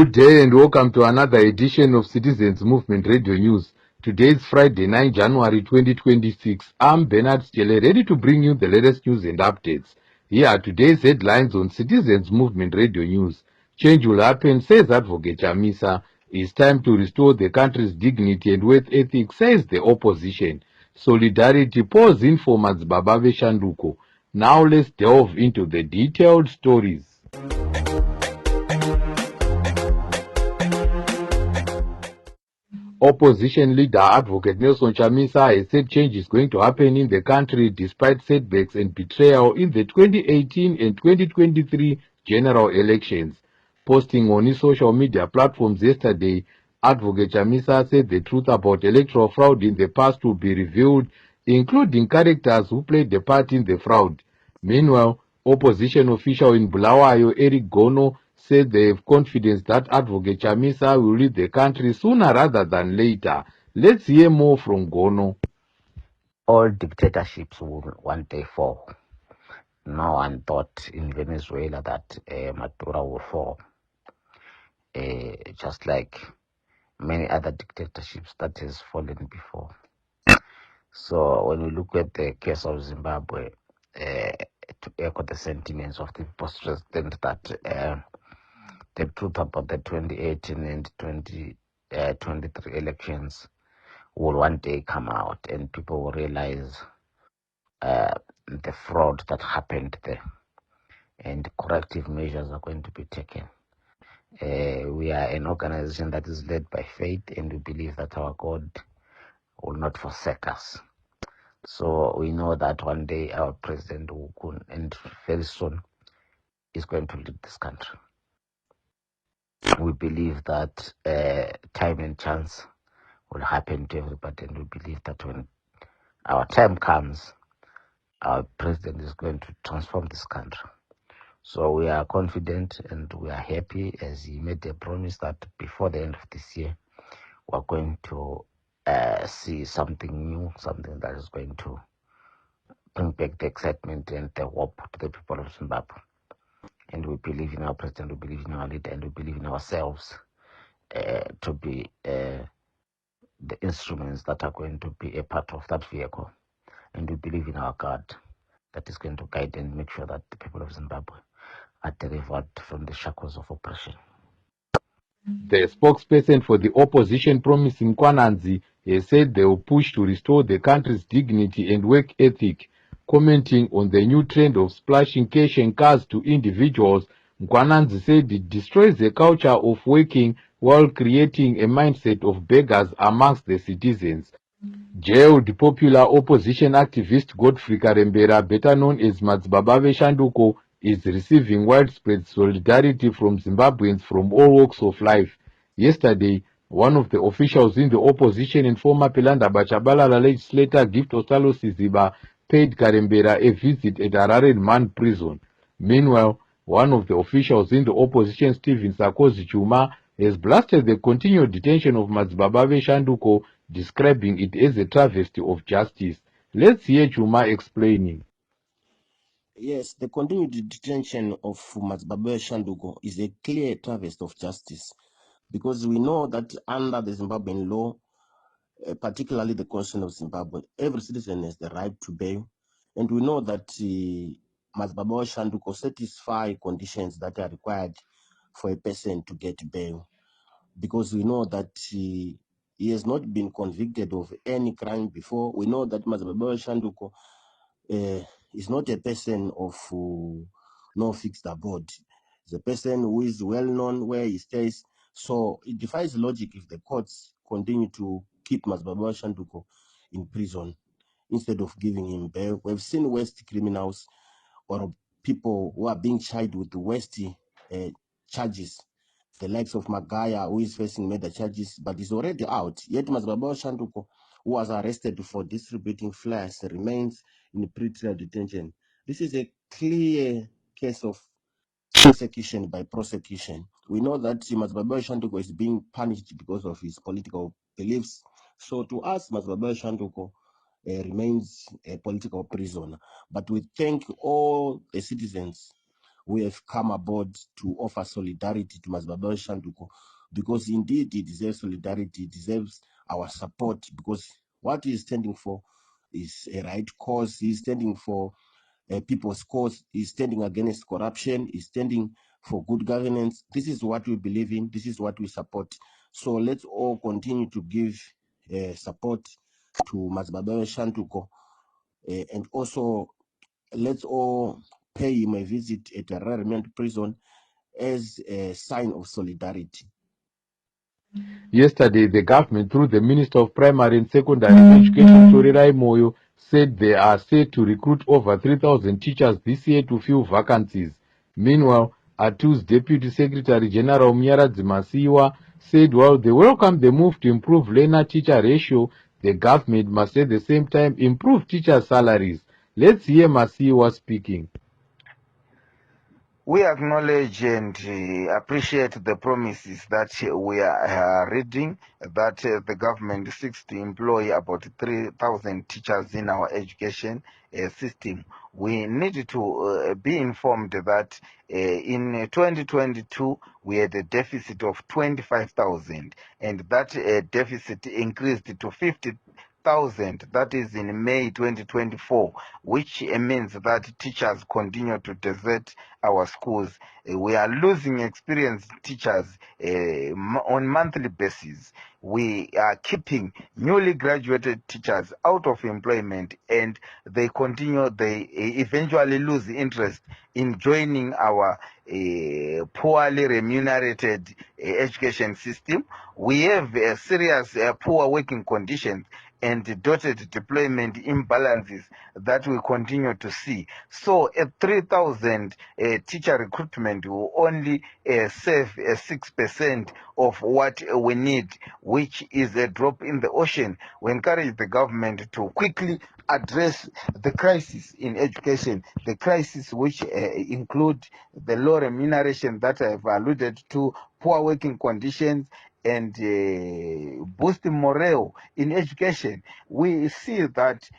Good day and welcome to another edition of Citizens Movement Radio News. Today is Friday, 9 January 2026. I'm Bernard Stele, ready to bring you the latest news and updates. Here are today's headlines on Citizens Movement Radio News. Change will happen, says Advocate Chamisa. It's time to restore the country's dignity and work ethic, says the opposition. Solidarity pours in for Madzibaba Shanduko. Now let's delve into the detailed stories. Opposition leader Advocate Nelson Chamisa has said change is going to happen in the country despite setbacks and betrayal in the 2018 and 2023 general elections. Posting on his social media platforms yesterday, Advocate Chamisa said the truth about electoral fraud in the past will be revealed, including characters who played a part in the fraud. Meanwhile, opposition official in Bulawayo, Eric Gono, said they have confidence that Advocate Chamisa will lead the country sooner rather than later. Let's hear more from Gono. All dictatorships will one day fall. No one thought in Venezuela that Maduro would fall, just like many other dictatorships that has fallen before. So when we look at the case of Zimbabwe, to echo the sentiments of the post-president that the truth about the 2018 and 2023 elections will one day come out and people will realize the fraud that happened there, and corrective measures are going to be taken. We are an organization that is led by faith, and we believe that our God will not forsake us. So we know that one day our president will, and very soon, is going to lead this country. We believe that time and chance will happen to everybody, and we believe that when our time comes, our president is going to transform this country. So we are confident and we are happy, as he made a promise that before the end of this year, we're going to see something new, something that is going to bring back the excitement and the hope to the people of Zimbabwe. And we believe in our president, we believe in our leader, and we believe in ourselves to be the instruments that are going to be a part of that vehicle. And we believe in our God that is going to guide and make sure that the people of Zimbabwe are delivered from the shackles of oppression. The spokesperson for the opposition, Promising Kwananzi, has said they will push to restore the country's dignity and work ethic. Commenting on the new trend of splashing cash and cars to individuals, Nkwananzi said it destroys the culture of working while creating a mindset of beggars amongst the citizens. Jailed popular opposition activist Godfrey Karembera, better known as Madzibaba Shanduko, is receiving widespread solidarity from Zimbabweans from all walks of life. Yesterday, one of the officials in the opposition and former Pelanda Bachabalala legislator Gift Osalo Siziba paid Karembera a visit at Harare Man prison. Meanwhile, one of the officials in the opposition, Stephen Sarkozy Chuma, has blasted the continued detention of Madzibaba Shanduko, describing it as a travesty of justice. Let's hear Chuma explaining. Yes, the continued detention of Madzibaba Shanduko is a clear travesty of justice, because we know that under the Zimbabwean law, particularly the Constitution of Zimbabwe, every citizen has the right to bail, and we know that Madzibaba Shanduko satisfy conditions that are required for a person to get bail, because we know that he has not been convicted of any crime before. We know that Madzibaba Shanduko is not a person of no fixed abode. He's a person who is well known where he stays. So it defies logic if the courts continue to keep Madzibaba Shanduko in prison instead of giving him bail. We've seen West criminals or people who are being charged with the West charges, the likes of Magaya, who is facing murder charges, but is already out. Yet Madzibaba Shanduko, who was arrested for distributing flyers, remains in pre-trial detention. This is a clear case of persecution by prosecution. We know that Madzibaba Shanduko is being punished because of his political beliefs. So to us, Madzibaba Shanduko remains a political prisoner. But we thank all the citizens we have come aboard to offer solidarity to Mazibabawe Shanduko, because indeed he deserves solidarity, he deserves our support, because what he is standing for is a right cause. He is standing for people's cause. He's standing against corruption. He's standing for good governance. This is what we believe in. This is what we support. So let's all continue to give support to Mazibabawe Shanduko, and also let's all pay him a visit at a Rarement prison as a sign of solidarity. Yesterday, the government, through the Minister of Primary and Secondary Education, Torirai Moyo, said they are set to recruit over 3,000 teachers this year to fill vacancies. Meanwhile, ATU's Deputy Secretary General Myaradzi Masiwa said while they welcome the move to improve learner-teacher ratio, the government must at the same time improve teachers' salaries. Let's hear Masiwa speaking. We acknowledge and appreciate the promises that we are reading, that the government seeks to employ about 3,000 teachers in our education system. We need to be informed that in 2022 we had a deficit of 25,000, and that deficit increased to 50,000. That is in May 2024, which means that teachers continue to desert our schools. We are losing experienced teachers on monthly basis. We are keeping newly graduated teachers out of employment, and they eventually lose interest in joining our poorly remunerated education system. We have serious poor working conditions and dotted deployment imbalances that we continue to see. So a 3,000 teacher recruitment will only save 6% of what we need, which is a drop in the ocean. We encourage the government to quickly address the crisis in education, the crisis which include the low remuneration that I have alluded to, poor working conditions, and boosting morale in education. We see that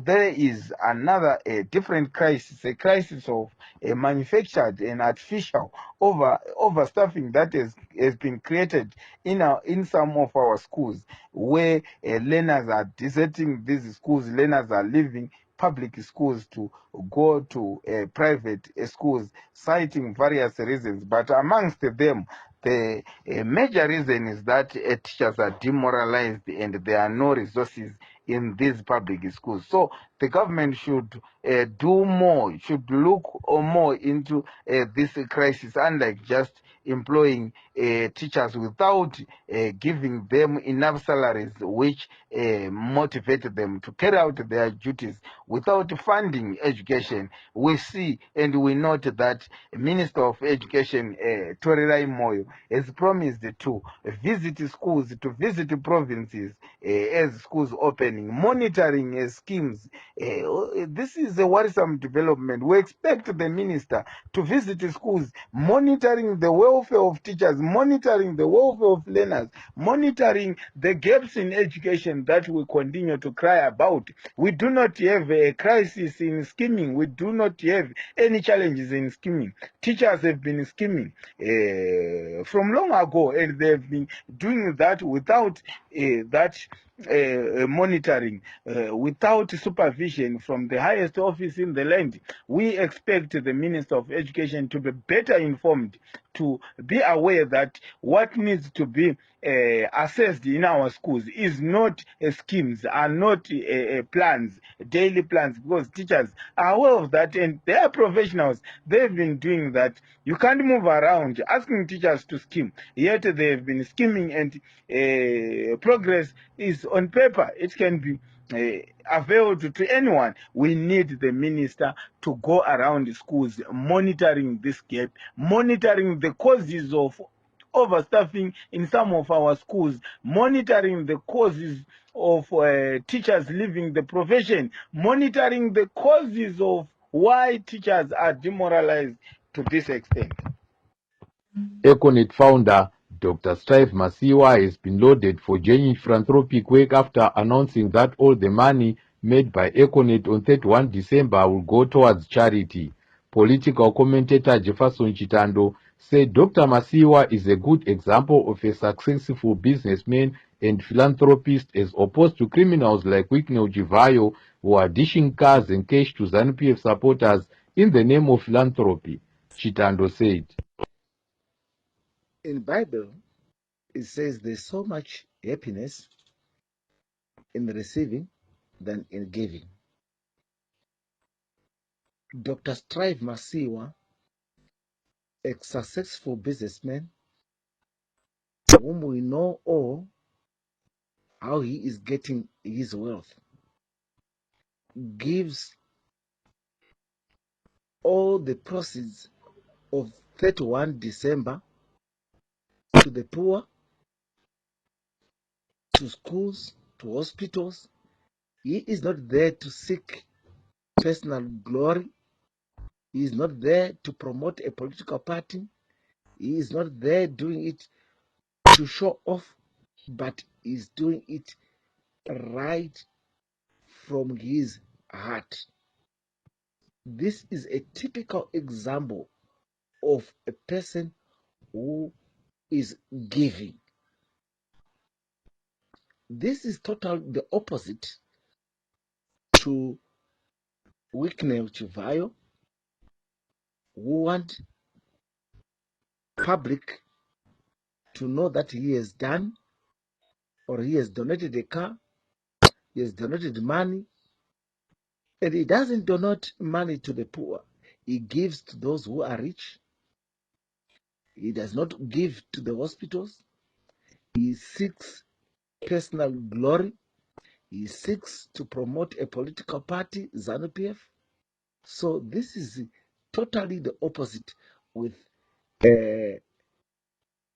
there is another different crisis, a crisis of manufactured and artificial overstaffing that has been created in some of our schools, where learners are deserting these schools, learners are leaving public schools to go to private schools, citing various reasons. But amongst them, the major reason is that teachers are demoralized and there are no resources in these public schools. So the government should do more, should look more into this crisis, unlike just employing teachers without giving them enough salaries which motivate them to carry out their duties, without funding education. We see and we note that Minister of Education Torirai Moyo has promised to visit schools, to visit provinces as schools opening, monitoring schemes. This is a worrisome development. We expect the minister to visit schools, monitoring the welfare of teachers, monitoring the welfare of learners, monitoring the gaps in education that we continue to cry about. We do not have a crisis in scheming. We do not have any challenges in scheming. Teachers have been scheming from long ago, and they have been doing that without monitoring, without supervision from the highest office in the land. We expect the Minister of Education to be better informed, to be aware that what needs to be assessed in our schools is not schemes, are not plans, daily plans, because teachers are aware of that and they are professionals. They've been doing that. You can't move around asking teachers to scheme, yet they have been scheming, and progress is on paper. It can be availed to anyone. We need the minister to go around the schools, monitoring this gap, monitoring the causes of overstaffing in some of our schools, monitoring the causes of teachers leaving the profession, monitoring the causes of why teachers are demoralized to this extent. Econet founder Dr. Strive Masiwa has been lauded for joining philanthropic work after announcing that all the money made by Econet on 31 December will go towards charity. Political commentator Jefferson Chitando said Dr. Masiwa is a good example of a successful businessman and philanthropist as opposed to criminals like Wicknell Chivayo who are dishing cars and cash to ZANU-PF supporters in the name of philanthropy. Chitando said. In Bible, it says there's so much happiness in receiving than in giving. Dr. Strive Masiwa, a successful businessman, whom we know all how he is getting his wealth, gives all the proceeds of 31 December to the poor, to schools, to hospitals. He is not there to seek personal glory. He is not there to promote a political party. He is not there doing it to show off, but is doing it right from his heart. This is a typical example of a person who is giving. This is totally the opposite to Wicknell Chivayo, who want public to know that he has done or he has donated a car, he has donated money, and he doesn't donate money to the poor. He gives to those who are rich. He does not give to the hospitals. He seeks personal glory. He seeks to promote a political party, ZANU-PF. So this is totally the opposite with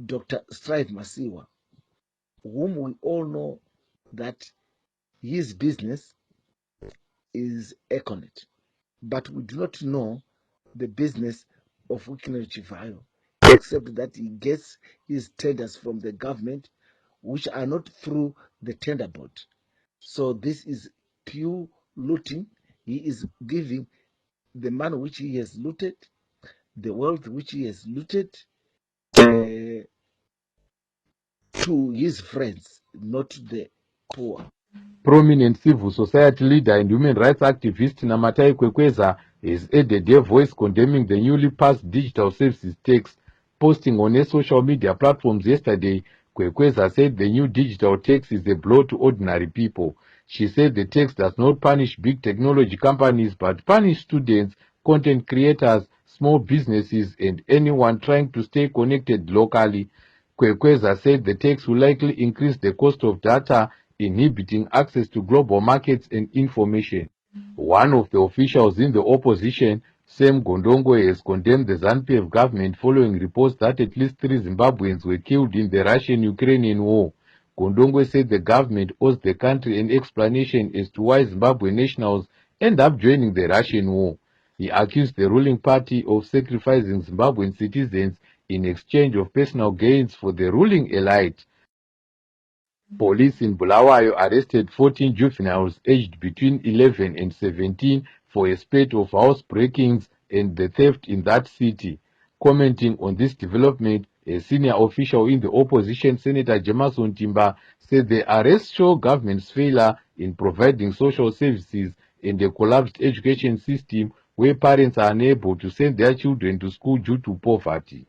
Dr. Strive Masiwa, whom we all know that his business is Econet. But we do not know the business of Wicknell Chivayo, except that he gets his tenders from the government, which are not through the tender board. So this is pure looting. He is giving the money which he has looted, the wealth which he has looted, to his friends, not to the poor. Prominent civil society leader and human rights activist Namatai Kwekweza has added a voice condemning the newly passed digital services tax. Posting on her social media platforms yesterday, Kwekweza said the new digital tax is a blow to ordinary people. She said the tax does not punish big technology companies but punish students, content creators, small businesses, and anyone trying to stay connected locally. Kwekweza said the tax will likely increase the cost of data, inhibiting access to global markets and information. One of the officials in the opposition, Sam Gondongwe, has condemned the ZANU-PF government following reports that at least 3 Zimbabweans were killed in the Russian-Ukrainian war. Gondongwe said the government owes the country an explanation as to why Zimbabwe nationals end up joining the Russian war. He accused the ruling party of sacrificing Zimbabwean citizens in exchange of personal gains for the ruling elite. Police in Bulawayo arrested 14 juveniles aged between 11 and 17 for a spate of house breakings and the theft in that city. Commenting on this development, a senior official in the opposition, Senator Jemason Timba, said the arrests show government's failure in providing social services and a collapsed education system where parents are unable to send their children to school due to poverty.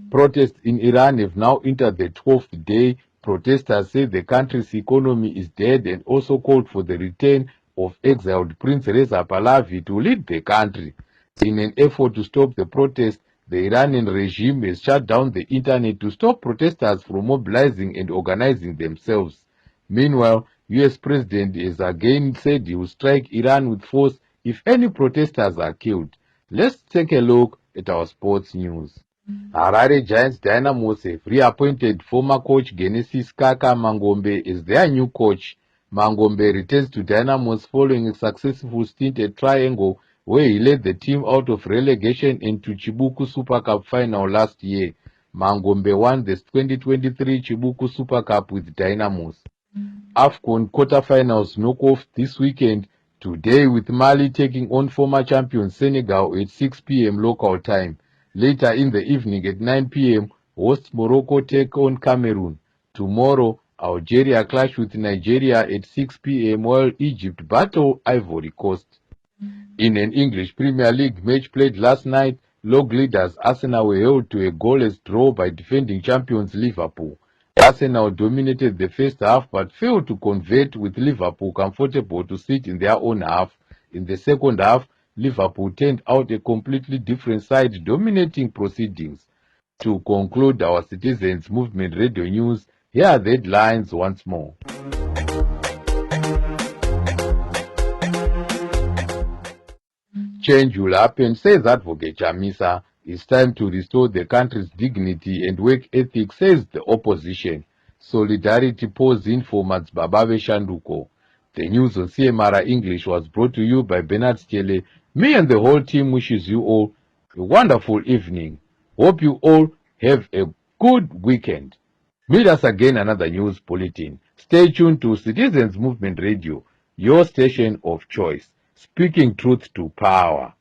Protests in Iran have now entered the 12th day. Protesters say the country's economy is dead and also called for the return of exiled Prince Reza Pahlavi to lead the country. In an effort to stop the protests, the Iranian regime has shut down the internet to stop protesters from mobilizing and organizing themselves. Meanwhile, US President has again said he will strike Iran with force if any protesters are killed. Let's take a look at our sports news. Harare Giants Dynamos have reappointed former coach Genesis Kaka Mangombe as their new coach. Mangombe returns to Dynamos following a successful stint at Triangle, where he led the team out of relegation into Chibuku Super Cup final last year. Mangombe won the 2023 Chibuku Super Cup with Dynamos. AFCON quarterfinals knock-off this weekend. Today, with Mali taking on former champion Senegal at 6 p.m. local time. Later in the evening at 9 p.m., host Morocco take on Cameroon. Tomorrow, Algeria clash with Nigeria at 6 p.m. while Egypt battle Ivory Coast. In an English Premier League match played last night, league leaders Arsenal were held to a goalless draw by defending champions Liverpool. Arsenal dominated the first half but failed to convert, with Liverpool comfortable to sit in their own half. In the second half, Liverpool turned out a completely different side, dominating proceedings. To conclude our Citizens Movement Radio News, here are the headlines once more. Change will happen, says Advocate Chamisa. It's time to restore the country's dignity and work ethic, says the opposition. Solidarity pours in for Matsbabawe Shanduko. The news on CMRA English was brought to you by Bernard Stele. Me and the whole team wishes you all a wonderful evening. Hope you all have a good weekend. Meet us again another news bulletin. Stay tuned to Citizens Movement Radio, your station of choice, speaking truth to power.